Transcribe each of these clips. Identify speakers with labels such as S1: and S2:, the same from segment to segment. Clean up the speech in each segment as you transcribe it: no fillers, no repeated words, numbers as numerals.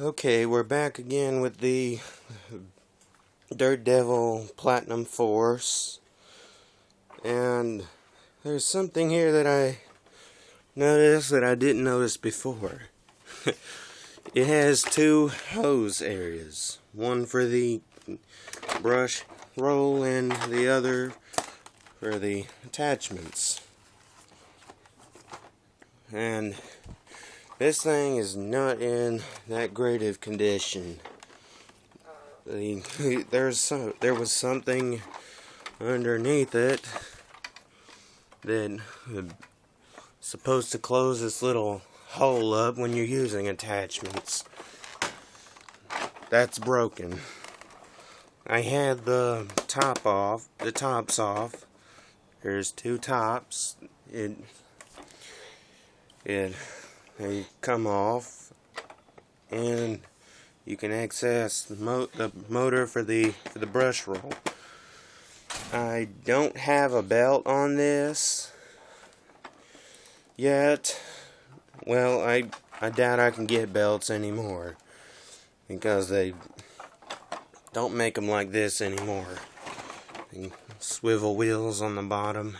S1: Okay, we're back again with the Dirt Devil Platinum Force, and there's something here that I noticed that I didn't notice before. It has two hose areas, one for the brush roll and the other for the attachments. And this thing is not in that great of condition. There was something underneath it that was supposed to close this little hole up when you're using attachments. That's broken. I had the tops off. There's two tops. They come off, and you can access the motor for the brush roll. I don't have a belt on this yet. Well, I doubt I can get belts anymore because they don't make them like this anymore. Swivel wheels on the bottom.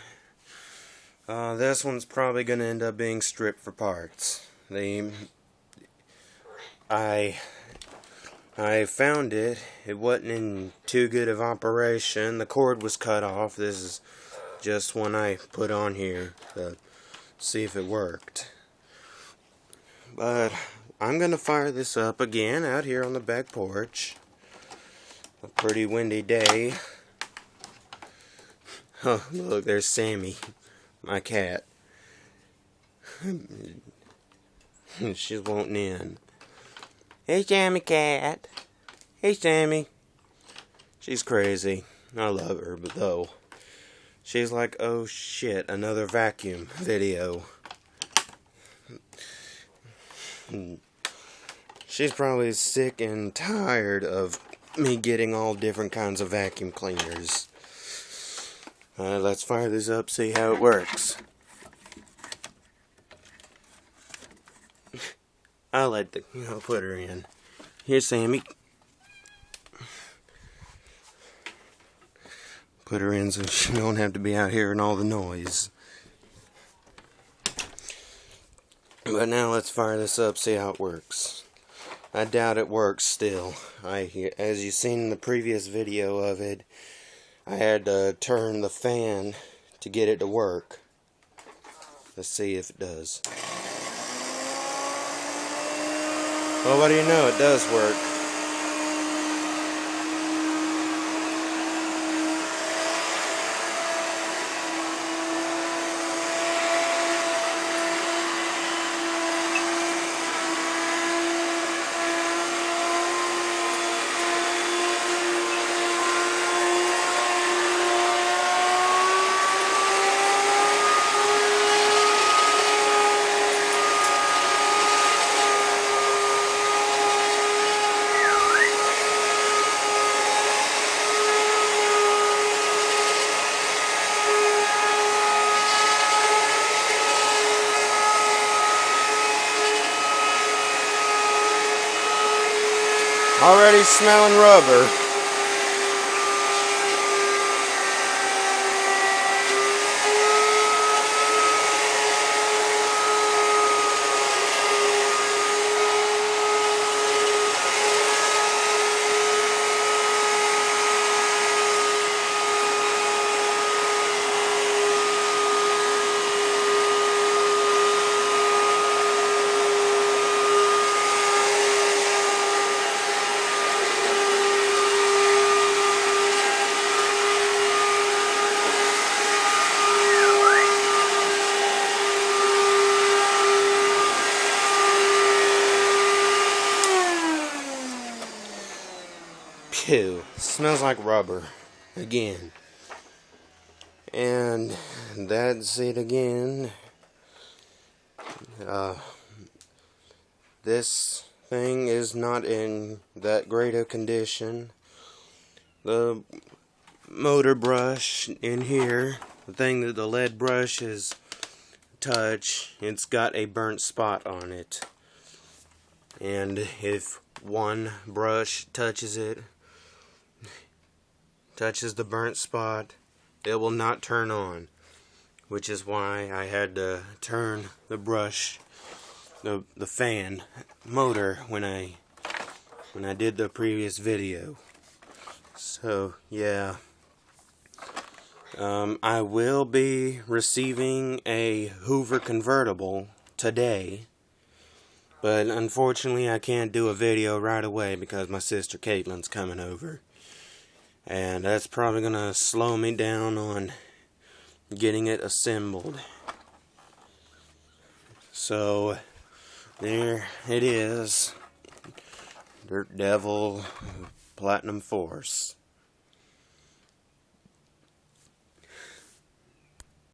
S1: This one's probably going to end up being stripped for parts. I found it. It wasn't in too good of operation. The cord was cut off. This is just one I put on here to see if it worked. But I'm going to fire this up again out here on the back porch. A pretty windy day. Oh, look, there's Sammy, my cat. She's wanting in. Hey, Sammy cat. Hey, Sammy. She's crazy. I love her, but though, she's like, oh shit, another vacuum video. She's probably sick and tired of me getting all different kinds of vacuum cleaners. Let's fire this up, see how it works. I'll put her in. Here, Sammy. Put her in so she don't have to be out hearing all the noise. But now let's fire this up, see how it works. I doubt it works still. As you've seen in the previous video of it, I had to turn the fan to get it to work. Let's see if it does. Well, what do you know? It does work. Already smelling rubber. Ew, smells like rubber again. And that's it again. This thing is not in that great a condition. The motor brush in here, the thing that the lead brush is touch, it's got a burnt spot on it. And if one brush touches it, touches the burnt spot, it will not turn on, which is why I had to turn the brush, the fan motor when I did the previous video. So yeah, I will be receiving a Hoover convertible today, but unfortunately I can't do a video right away because my sister Caitlin's coming over, and that's probably gonna slow me down on getting it assembled. So there it is, Dirt Devil Platinum Force.